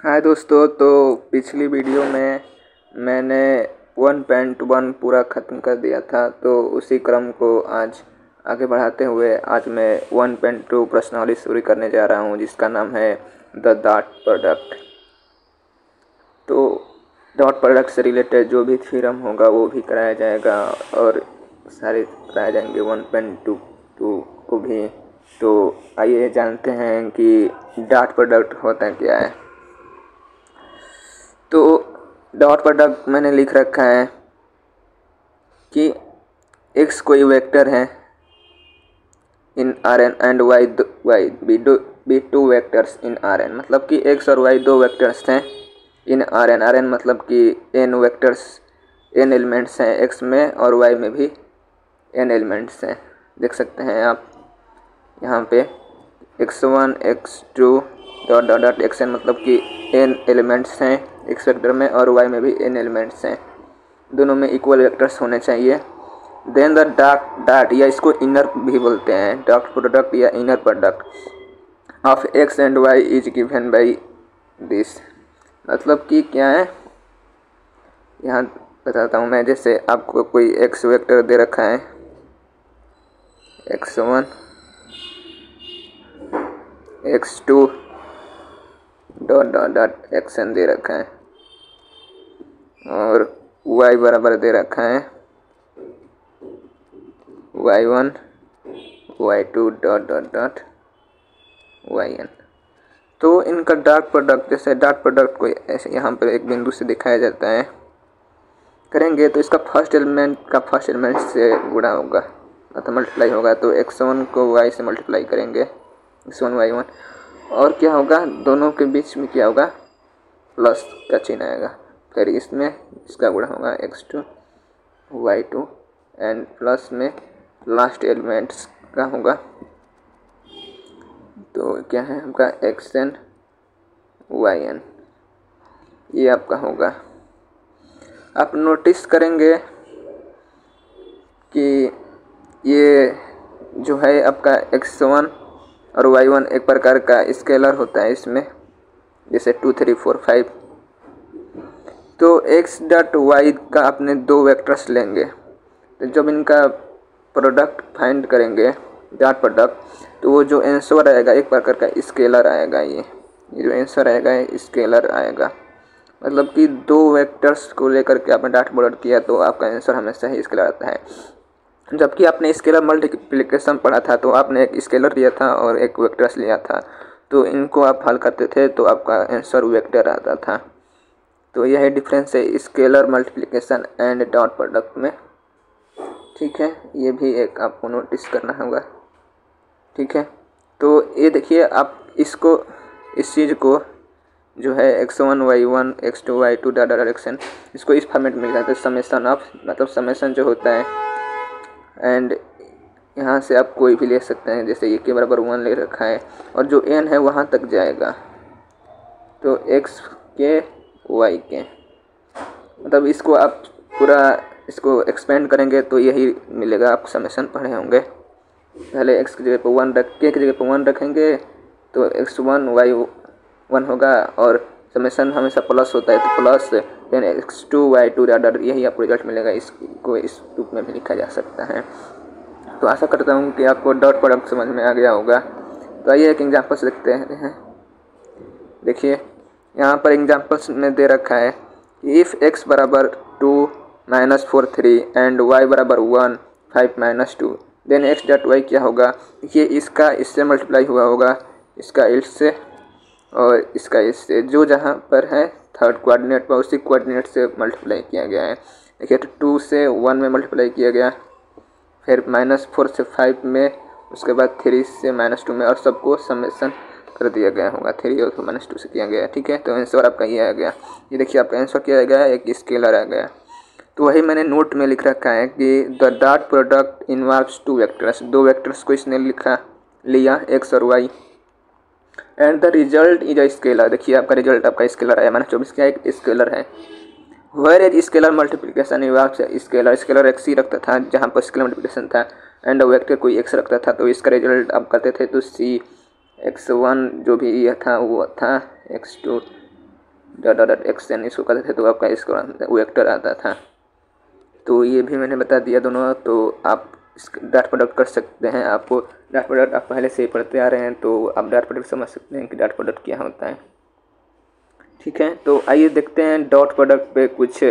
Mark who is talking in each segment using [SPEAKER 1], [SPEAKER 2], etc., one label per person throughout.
[SPEAKER 1] हाय दोस्तों, तो पिछली वीडियो में मैंने 1.1 पूरा ख़त्म कर दिया था। तो उसी क्रम को आज आगे बढ़ाते हुए आज मैं 1.2 प्रश्नावली शुरू करने जा रहा हूं, जिसका नाम है द डॉट प्रोडक्ट। तो डॉट प्रोडक्ट से रिलेटेड जो भी थ्योरम होगा वो भी कराया जाएगा और सारे कराए जाएंगे 1.2 को भी। तो आइए जानते हैं कि डॉट प्रोडक्ट होता क्या है। तो डॉट प्रोडक्ट मैंने लिख रखा है कि x कोई वेक्टर है in Rn and y be two vectors in Rn, मतलब कि x और y दो वेक्टर्स हैं इन Rn मतलब कि n वेक्टर्स n एलिमेंट्स हैं x में और y में भी n एलिमेंट्स हैं। देख सकते हैं आप यहाँ पे x1 x2 dot dot dot xn, मतलब कि n एलिमेंट्स हैं x वेक्टर में और y में भी n एलिमेंट्स हैं। दोनों में इक्वल वेक्टर्स होने चाहिए। देन द डॉट या इसको इनर भी बोलते हैं, डॉट प्रोडक्ट या inner product of x and y is given by this. मतलब कि क्या है, यहाँ बताता हूँ मैं। जैसे आपको कोई x वेक्टर दे रखा है, x1 x2 dot dot dot xn दे रखा है और y बराबर दे रखा है y1 y2 dot dot dot yn। तो इनका डॉट प्रोडक्ट, जैसे डॉट प्रोडक्ट को ऐसे यहाँ पर एक बिंदु से दिखाया जाता है, करेंगे तो इसका फर्स्ट एलिमेंट से गुणा होगा अथवा मल्टीप्लाई होगा। तो x1 को y से मल्टीप्लाई करेंगे, x1 y1, और क्या होगा, दोनों के बीच में क्या होगा, प्लस का चिन्ह आएगा। फिर इसमें इसका गुणा होगा x2 y2 एंड प्लस में लास्ट एलिमेंट्स का होगा। तो क्या है आपका xn yn, ये आपका होगा। आप नोटिस करेंगे कि ये जो है आपका x1 और y1 एक प्रकार का स्केलर होता है इसमें, जैसे 2 3 4 5। तो x डॉट y का अपने दो वेक्टर्स लेंगे, तो जब इनका प्रोडक्ट फाइंड करेंगे डॉट प्रोडक्ट, तो वो जो आंसर आएगा एक प्रकार का स्केलर आएगा। ये जो आंसर आएगा ये स्केलर आएगा। मतलब कि दो वेक्टर्स को लेकर के आपने डॉट प्रोडक्ट किया तो आपका आंसर हमेशा ही स्केलर आता है। जबकि आपने स्केलर मल्टीप्लिकेशन पढ़ा था तो आपने एक स्केलर लिया था और एक वेक्टर्स लिया था, तो इनको आप हल करते थे तो आपका आंसर वेक्टर आता था। तो यह डिफरेंस है scalar multiplication and dot product में। ठीक है, ये भी एक आपको नोटिस करना होगा। ठीक है, तो ये देखिए आप इसको, इस चीज़ को जो है x1 y1 x2 y2 dot dot xn, इसको इस फॉर्मेट में लिखा जाता है समेशन ऑफ, मतलब समेशन जो होता है, एंड यहाँ से आप कोई भी ले सकते हैं। जैसे ये के बराबर 1 ले रखा है और जो n है वहाँ तक जाएगा, तो x के y के, मतलब इसको आप पूरा इसको एक्सपेंड करेंगे तो यही मिलेगा। आप समेशन पढ़े होंगे। पहले x की जगह पर 1 रख के, की जगह पर 1 रखेंगे तो x1 y1 होगा, और समेशन हमेशा प्लस होता है तो plus then x2 y2 dot, यही आपको रिजल्ट मिलेगा। इसको इस रूप में भी लिखा जा सकता है। तो आशा करता हूँ कि आपको डॉट प्रोडक्ट समझ में आ गया होगा। तो आइए एक एग्जांपल्स देखते हैं। देखिए यहाँ पर एग्जांपल्स में दे रखा है कि इफ़ x बराबर 2 -4 3 एंड y बराबर 1 5 -2, देन x डॉट y क्या होगा। ये इसका इससे मल्टीप्लाई हुआ होगा, इसका इससे और इसका इससे, जो जहाँ पर है थर्ड कोऑर्डिनेट पर उसी कोऑर्डिनेट से मल्टीप्लाई किया गया है। देखिए तो 2 से 1 में मल्टीप्लाई किया गया, फिर -4 से 5 में, उसके बाद 3 से -2 में, और सबको समेशन कर दिया गया होगा। 3 और -2 से किया गया। ठीक है, तो आंसर आपका ये आ गया। ये देखिए आपका आंसर क्या आ गया, एक स्केलर आ गया। तो वही मैंने नोट में लिख रखा है कि the dot product involves two vectors, दो वेक्टर्स को इसने लिया x और y, and the result is a scalar. देखिए आपका रिजल्ट आपका स्केलर आया, -24 क्या एक स्केलर है। Whereas scalar multiplication involves scalar, scalar x ही रखता था जहाँ पर स्केलर मल्टीप्लिकेशन था, एंड वेक्टर कोई x रखता था, तो इसका रिजल्ट आप करते थे तो c x1 जो भी यह था वो था x2 dot dot x N इसको करते थे तो आपका इसका वेक्टर आता था। तो ये भी मैंने बता दिया दोनों, तो आप इस डॉट प्रोडक्ट कर सकते हैं। आपको डॉट प्रोडक्ट आप पहले से ही पढ़ते आ रहे हैं तो आप डॉट प्रोडक्ट समझ सकते हैं कि डॉट प्रोडक्ट क्या होता है। ठीक है, तो आइए देखते हैं डॉट प्रोडक्ट पे कुछ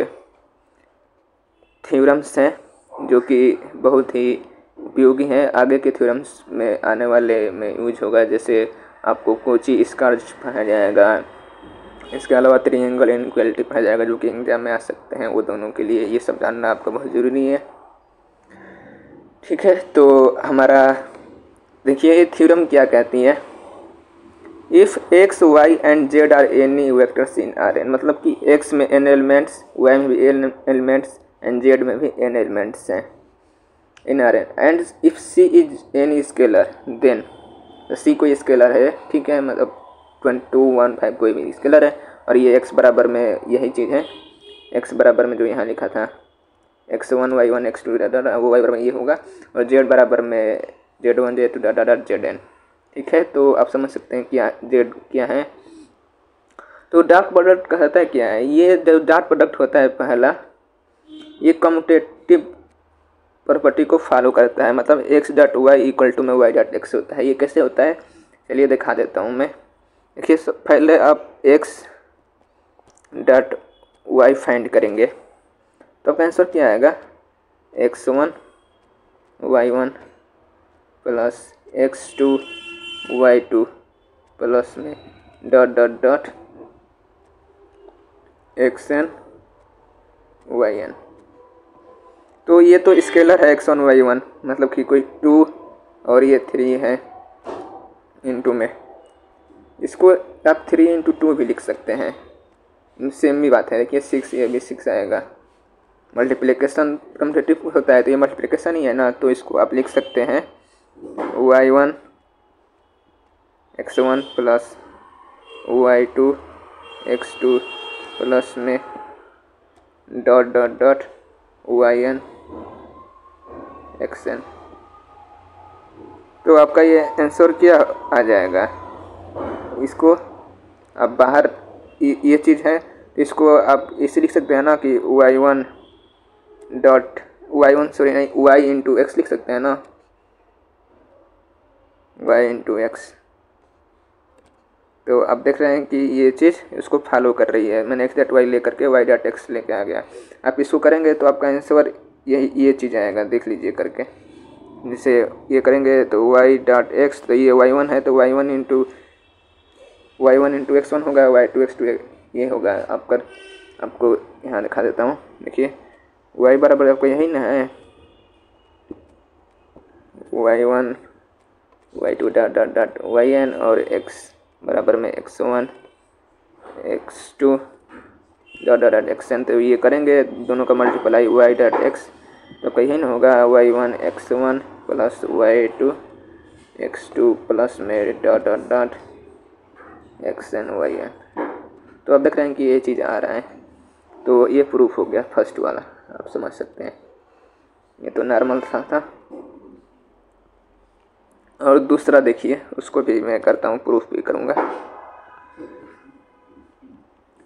[SPEAKER 1] थ्योरम्स हैं जो कि बहुत ही उपयोगी हैं, आगे के थ्योरम्स में आने वाले में यूज होगा। जैसे आपको कोची स्क्वायर पढ़ाया जाएगा, इसके अलावा ट्रायंगल इनइक्वालिटी पढ़ाया जाएगा जो कि एग्जाम में आ सकते हैं। वो दोनों के लिए ये सब जानना आपका बहुत ज़रूरी है। ठीक है, तो हमारा देखिए ये थ्योरम क्या कहती है, if x y and z are any vectors in R n, मतलब कि एक्स में एन एलिमेंट्स, वाई में भी एन एलिमेंट्स एंड जेड में भी एन एलिमेंट्स हैं in R N, and if C is any scalar then, C कोई scalar है, ठीक है, मतलब 2, 1, 5 कोई भी स्केलर है, और ये एक्स बराबर में यही चीज़ है, एक्स बराबर में जो यहाँ लिखा था x1 y1 x2 वो y बराबर ये होगा, और z बराबर में z1 z2 zn। ठीक है, तो आप समझ सकते हैं क्या z क्या है। तो डॉट प्रोडक्ट कहता है क्या है, ये जो डॉट प्रोडक्ट होता है पहला, ये कम्यूटेटिव प्रॉपर्टी को फॉलो करता है, मतलब x dot Y equal to में y डॉट एक्स होता है। ये कैसे होता है चलिए दिखा देता हूँ मैं। देखिए पहले आप x डॉट वाई फाइंड करेंगे तो आपका आंसर क्या आएगा, x1 y1 plus x2 y2 plus में dot dot dot xn yn। तो ये तो स्केलर है x1 y1, मतलब कि कोई 2 और ये 3 है इंटू में, इसको आप 3 इंटू 2 भी लिख सकते हैं, सेम ही बात है। देखिए 6, ये भी 6 आएगा। मल्टीप्लिकेशन कम्यूटेटिव होता है तो ये मल्टीप्लिकेशन ही है ना, तो इसको आप लिख सकते हैं y1 x1 plus y2 x2 plus में dot dot dot yn xn। तो आपका ये आंसर क्या आ जाएगा, इसको आप बाहर ये चीज़ है, इसको आप इसे लिख सकते हैं ना कि y1 डॉट y1 सॉरी नहीं y इंटू एक्स लिख सकते हैं ना, y इंटू एक्स। तो आप देख रहे हैं कि ये चीज़ इसको फॉलो कर रही है। मैंने x डॉट वाई लेकर के y डॉट एक्स लेके आ गया। आप इसको करेंगे तो आपका आंसर ये चीज़ आएगा, देख लीजिए करके। जैसे ये करेंगे तो y डॉट एक्स, तो ये y1 है तो y1 इंटू x1 होगा, y2 x2 ये होगा। आपको यहाँ दिखा देता हूँ। देखिए y बराबर आपको यही ना है, y1 y2 dot dot dot yn, और x बराबर में x1 x2 dot dot dot xn। तो ये करेंगे दोनों का मल्टीप्लाई y डॉट एक्स, तो कहीं ना होगा y1 x1 plus y2 x2 plus में dot dot dot xn yn। तो आप देख रहे हैं कि ये चीज़ आ रहा है, तो ये प्रूफ हो गया फर्स्ट वाला, आप समझ सकते हैं। ये तो नॉर्मल था। और दूसरा देखिए, उसको भी मैं करता हूँ, प्रूफ भी करूँगा।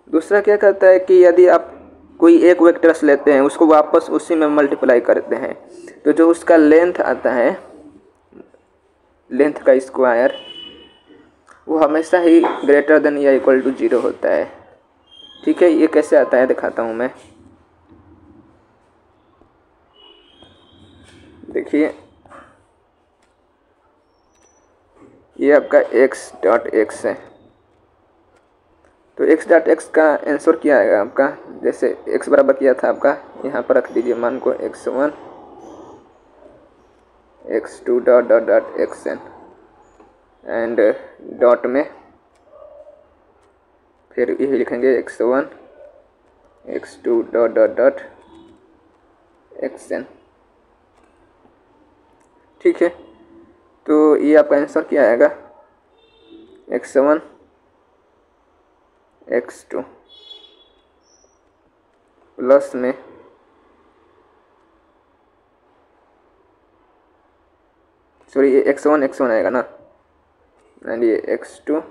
[SPEAKER 1] दूसरा क्या कहता है कि यदि आप कोई एक वेक्टर्स लेते हैं, उसको वापस उसी में मल्टीप्लाई करते हैं, तो जो उसका लेंथ आता है, लेंथ का स्क्वायर, वो हमेशा ही ग्रेटर देन या इक्वल टू 0 होता है। ठीक है, ये कैसे आता है दिखाता हूँ मैं। देखिए ये आपका x डॉट एक्स है, तो x डॉट एक्स का आंसर क्या आएगा आपका, जैसे x बराबर किया था आपका, यहाँ पर रख दीजिए मान को x1 x2 dot dot dot xn, and dot में फिर यही लिखेंगे x1 x2 dot dot dot xn। ठीक है, तो ये आपका आंसर क्या आएगा, x1 x2 प्लस में सॉरी ये x1 आएगा ना, एंड ये x2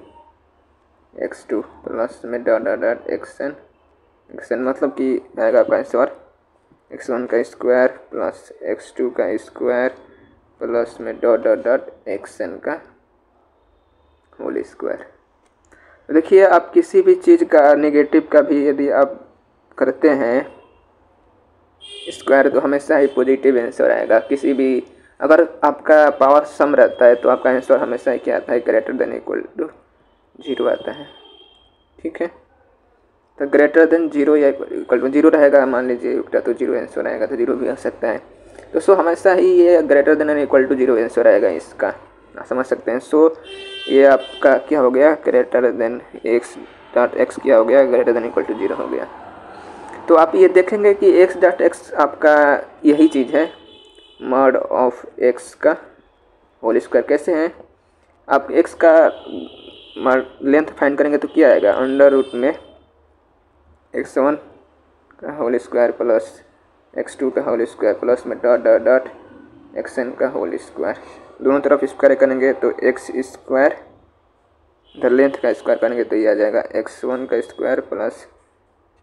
[SPEAKER 1] x2 प्लस में डॉट डॉट डॉट xn मतलब कि आएगा आपका आंसर x1 का स्क्वायर प्लस x2 का स्क्वायर प्लस में डॉट डॉट डॉट xn का होल स्क्वायर। देखिए आप किसी भी चीज़ का नेगेटिव का भी यदि आप करते हैं स्क्वायर तो हमेशा ही पॉजिटिव आंसर आएगा। किसी भी अगर आपका पावर सम रहता है तो आपका आंसर हमेशा ही क्या आता है, ग्रेटर देन इक्वल टू 0 आता है। ठीक है, तो ग्रेटर देन 0 या इक्वल टू 0 रहेगा, मान लीजिए तो 0 आंसर आएगा, तो 0 भी आ सकता है। तो सो हमेशा ही ये greater than and equal to 0 answer आएगा इसका, आप समझ सकते हैं। सो ये आपका क्या हो गया, greater than x dot x क्या हो गया, ग्रेटर देन इक्वल टू 0 हो गया। तो आप ये देखेंगे कि एक्स डॉट एक्स आपका यही चीज़ है, मॉड ऑफ एक्स का होल स्क्वायर। कैसे हैं आप एक्स का लेंथ फाइंड करेंगे तो क्या आएगा, अंडर रूट में x1 का होल स्क्वायर प्लस x2 का होल स्क्वायर प्लस में डॉट डॉट डॉट xn का होल स्क्वायर। दोनों तरफ स्क्वायर करेंगे तो x स्क्वायर, इधर लेंथ का स्क्वायर करेंगे तो ये आ जाएगा x1 का स्क्वायर प्लस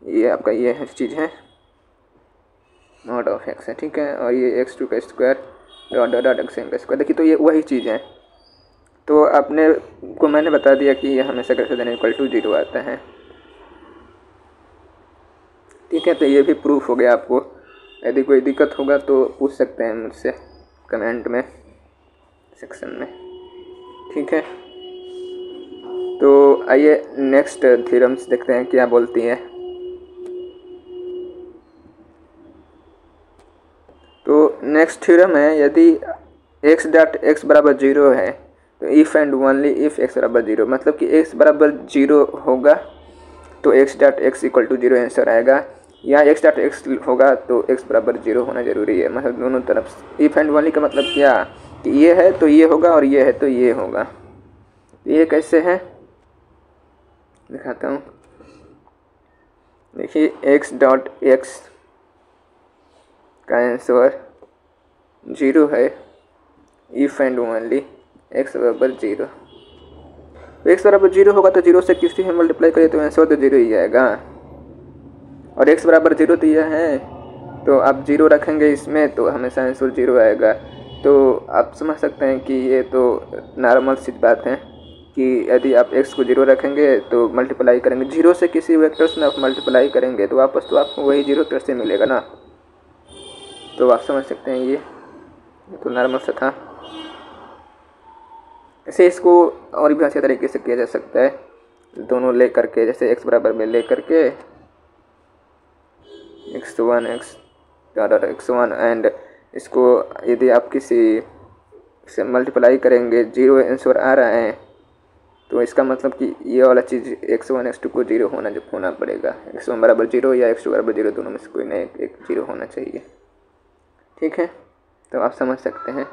[SPEAKER 1] ये आपका ये है चीज़ है मॉड ऑफ x है। ठीक है, और ये x2 का square dot dot dot xn का स्क्वायर। देखिए तो ये वही चीज़ है। तो आपने को मैंने बता दिया कि ये हमेशा ग्रेटर देन इक्वल टू 0 आता है। ठीक है, तो ये भी प्रूफ हो गया आपको। यदि कोई दिक्कत होगा तो पूछ सकते हैं मुझसे कमेंट में सेक्शन में। ठीक है, तो आइए नेक्स्ट थ्योरम्स देखते हैं क्या बोलती है। तो नेक्स्ट थ्योरम है, यदि x डॉट x बराबर 0 है तो if and only if x बराबर 0, मतलब कि x बराबर 0 होगा तो x dot x equal to 0 answer आएगा, या x डॉट x होगा तो x बराबर 0 होना ज़रूरी है। मतलब दोनों तरफ इफ़ एंड ओनली का मतलब क्या कि ये है तो ये होगा और ये है तो ये होगा। तो ये कैसे है दिखाता हूँ। देखिए x डॉट x का आंसर 0 है इफ़ एंड ओनली x बराबर 0। तो x बराबर 0 होगा तो 0 से किसी में मल्टीप्लाई करिए तो आंसर तो 0 ही आएगा, और x बराबर 0 तो यह है, तो आप 0 रखेंगे इसमें तो हमेशा आंसर 0 आएगा। तो आप समझ सकते हैं कि ये तो नॉर्मल सी बात है कि यदि आप x को 0 रखेंगे तो मल्टीप्लाई करेंगे 0 से किसी वेक्टर्स में आप मल्टीप्लाई करेंगे तो वापस तो आपको वही 0 फिर से मिलेगा ना। तो आप समझ सकते हैं ये तो नॉर्मल सा था। ऐसे इसको और भी अच्छे तरीके से किया जा सकता है, दोनों ले करके, जैसे x बराबर में ले करके x1 x dot x1 and इसको यदि आप किसी से मल्टीप्लाई करेंगे 0 आंसर आ रहा है तो इसका मतलब कि ये वाला चीज़ x1 x2 को 0 होना पड़ेगा। x1 बराबर 0 या x2 बराबर 0, दोनों में से कोई ना एक 0 होना चाहिए। ठीक है, तो आप समझ सकते हैं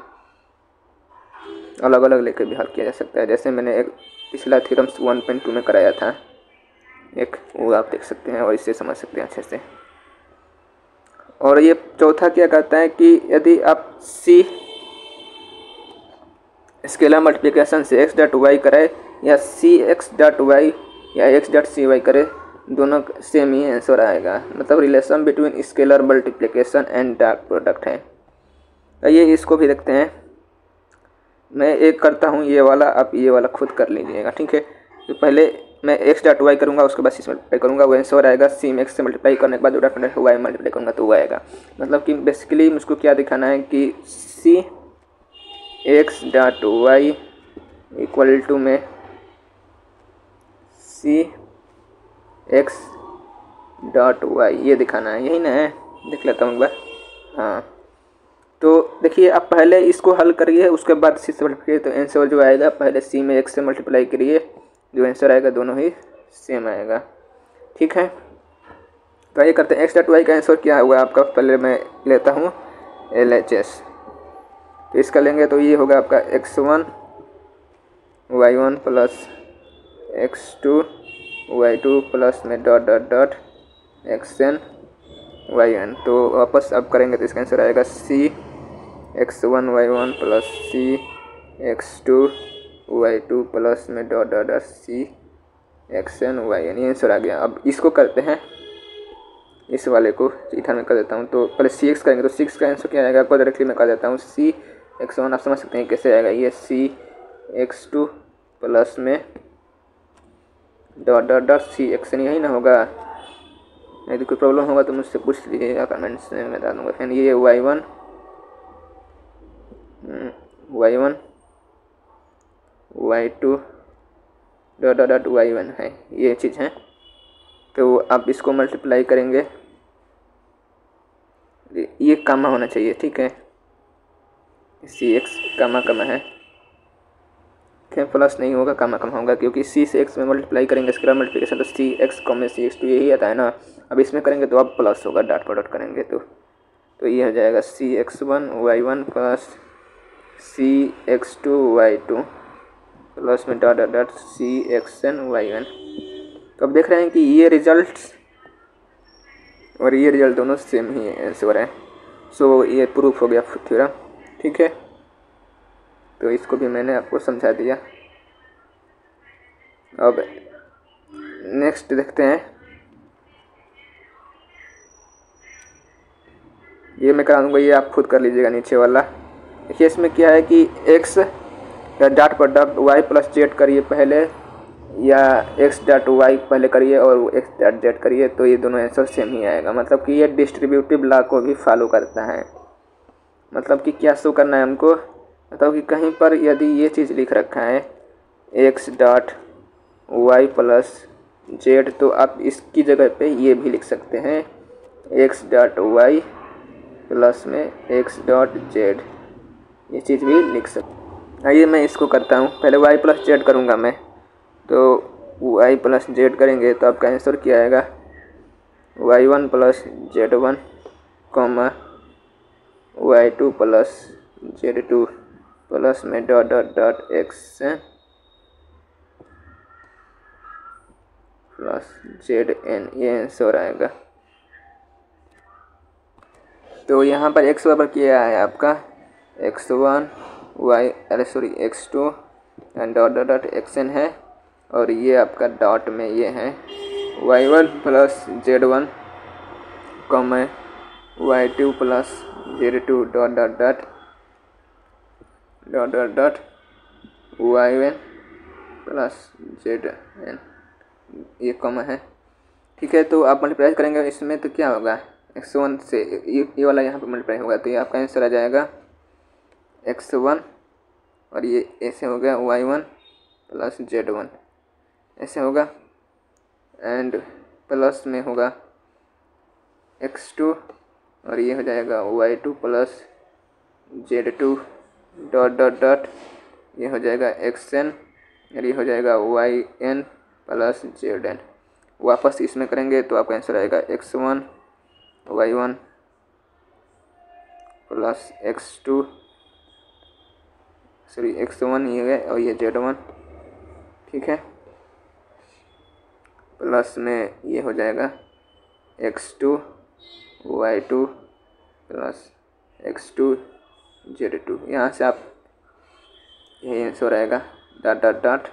[SPEAKER 1] अलग अलग लेकर भी हल किया जा सकता है। जैसे मैंने एक पिछला थ्योरम्स 1.2 में कराया था एक, वो आप देख सकते हैं और इससे समझ सकते हैं अच्छे से। और ये चौथा क्या कहता है कि यदि आप c स्केलर मल्टीप्लिकेशन से x डॉट वाई करें या सी एक्स डॉट वाई या x डॉट सी वाई करें, दोनों सेम ही आंसर आएगा। मतलब relation between scalar multiplication and dot product है। तो ये इसको भी देखते हैं। मैं एक करता हूँ ये वाला, आप ये वाला खुद कर लीजिएगा। ठीक है, तो पहले मैं x डॉट वाई करूँगा, उसके बाद सी से मल्टीप्लाई करूँगा, वो आंसर आएगा। सी में x से मल्टीप्लाई करने के बाद डॉट प्रोडक्ट वाई मल्टीप्लाई करूँगा तो वो आएगा। मतलब कि बेसिकली मुझको क्या दिखाना है कि C X dot Y equal to में सी एक्स डॉट वाई, ये दिखाना है, यही ना है। देख लेता हूँ एक बार। हाँ, तो देखिए आप पहले इसको हल करिए, उसके बाद सी से मल्टीप्लाई करिए तो आंसर जो आएगा, पहले सी में एक्स से मल्टीप्लाई करिए, जो आंसर आएगा दोनों ही सेम आएगा। ठीक है, तो ये करते हैं। एक्स डॉट वाई का आंसर क्या होगा आपका, पहले मैं लेता हूँ LHS, तो इसका लेंगे तो ये होगा आपका x1 y1 plus x2 y2 plus में dot dot dot xn yn। तो वापस अब करेंगे तो इसका आंसर आएगा c x1 y1 plus c x2 y2 plus में dot dot dot c X N Y N, ये आंसर आ गया। अब इसको करते हैं, इस वाले को इधर में कर देता हूँ। तो पहले सी एक्स करेंगे, तो सी एक्स का आंसर क्या आएगा आपको डायरेक्टली मैं कर देता हूँ। सी एक्स वन आप समझ सकते हैं कैसे आएगा, ये सी एक्स टू प्लस में डॉट डॉट डॉट सी एक्स एन, यही ना होगा। यदि कोई प्रॉब्लम होगा तो मुझसे पूछ लीजिएगा कमेंट्स में, मैं बता दूँगा। फिर ये y one y two dot dot dot y one है, ये चीज़ है। तो आप इसको मल्टीप्लाई करेंगे, ये कामा होना चाहिए, ठीक है। सी एक्स कामा कामा है, क्या प्लस नहीं होगा, कामा कामा होगा, क्योंकि सी से एक्स में मल्टीप्लाई करेंगे स्क्वायर मल्टीप्लिकेशन, तो C X comma C x two यही आता है ना। अब इसमें करेंगे तो अब प्लस होगा, डॉट पर डॉट करेंगे तो ये हो जाएगा C X one Y one plus C x two Y two plus में डॉट डॉट डॉट सी एक्स एन वाई एन। तो अब देख रहे हैं कि ये रिजल्ट और ये रिजल्ट दोनों सेम ही आंसर है। सो ये प्रूफ हो गया थ्योरम, ठीक है। तो इसको भी मैंने आपको समझा दिया। अब नेक्स्ट देखते हैं, ये मैं करा दूँगा, ये आप खुद कर लीजिएगा नीचे वाला। देखिए इसमें क्या है कि एक्स या डॉट पर डॉट वाई प्लस जेड करिए पहले, या एक्स डॉट वाई पहले करिए और एक्स डॉट जेड करिए, तो ये दोनों आंसर सेम ही आएगा। मतलब कि ये डिस्ट्रीब्यूटिव लॉ को भी फॉलो करता है। मतलब कि क्या शो करना है हमको, मतलब कि कहीं पर यदि ये चीज़ लिख रखा है x dot y plus z, तो आप इसकी जगह पे ये भी लिख सकते हैं एक्स डॉट वाई प्लस में एक्स डॉट जेड, ये चीज़ भी लिख सकते। आइए मैं इसको करता हूँ, पहले वाई प्लस जेड करूँगा मैं। तो वाई प्लस जेड करेंगे तो आपका आंसर क्या आएगा, Y one plus Z one comma Y two plus Z two plus में dot dot dot X plus Z N, ये आंसर आएगा। तो यहाँ पर एक्स बराबर क्या है आपका X one X two and dot dot dot x N है, और ये आपका डॉट में ये है Y one plus Z one comma Y two plus Z two dot dot dot dot dot dot y one plus Z N, ये comma है, ठीक है। तो आप मल्टीप्लाई करेंगे इसमें तो क्या होगा, एक्स वन से ये वाला यहाँ पर मल्टीप्लाई होगा, तो ये आपका आंसर आ जाएगा एक्स वन, और ये ऐसे हो गया y one plus Z one, ऐसे होगा, एंड प्लस में होगा एक्स टू, और ये हो जाएगा y two plus Z two dot dot dot, ये हो जाएगा एक्स एन, और ये हो जाएगा y n plus Z n. वापस इसमें करेंगे तो आपका आंसर आएगा x one Y one plus x two x one ये है, और ये जेड वन, ठीक है, प्लस में ये हो जाएगा x two Y two plus x two Z two. यहाँ से आप यही आंसर आएगा dot dot dot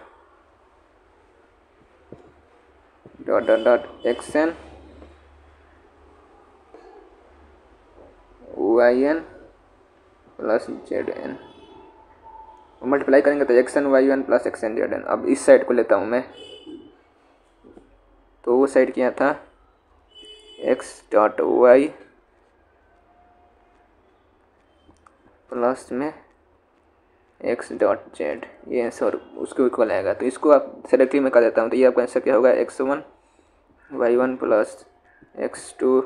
[SPEAKER 1] dot dot dot x N Y n plus Z n, multiply करेंगे तो x N Y n plus x N Z n. अब इस side को लेता हूँ मैं, तो वो साइड क्या था एक्स डॉट वाई प्लस में एक्स डॉट जेड, ये आंसर उसके इक्वल आएगा। तो इसको आप डायरेक्टली मैं कर देता हूँ, तो ये आपका आंसर क्या होगा X one Y one plus x two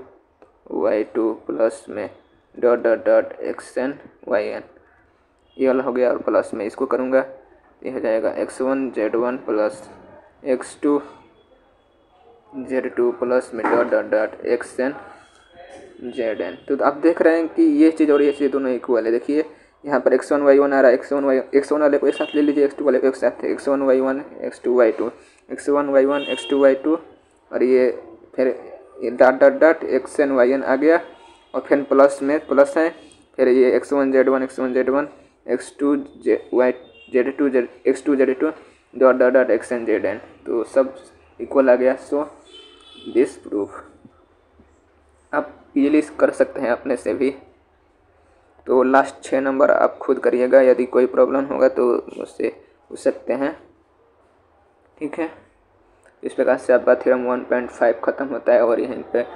[SPEAKER 1] Y two plus में dot dot dot x N Y N, ये वाला हो गया, और प्लस में इसको करूँगा ये हो जाएगा X one Z one plus x two Z two plus में dot dot dot x N Z N. तो आप देख रहे हैं कि ये चीज़ और ये चीज़ दोनों इक्वल है। देखिए यहाँ पर एक्स वन वाई वन आ रहा है, एक्स वन वाले को एक साथ ले लीजिए, एक्स टू वाले को एक साथ, X one Y one X two Y two, x one Y one X two Y two, और ये फिर ये dot dot dot x N Y N आ गया, और फिर प्लस में प्लस है, फिर ये X one Z one X two Y Z two X two Z two dot dot dot x N Z N. तो सब इक्वल आ गया। सो दिस प्रूफ आप इजीली कर सकते हैं अपने से भी। तो लास्ट 6 नंबर आप खुद करिएगा, यदि कोई प्रॉब्लम होगा तो मुझसे पूछ सकते हैं, ठीक है। इस प्रकार से आपका थ्योरम 1.5 ख़त्म होता है और यहीं पे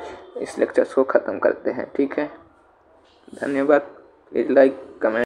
[SPEAKER 1] इस लेक्चर को ख़त्म करते हैं, ठीक है। धन्यवाद। Please like, comment.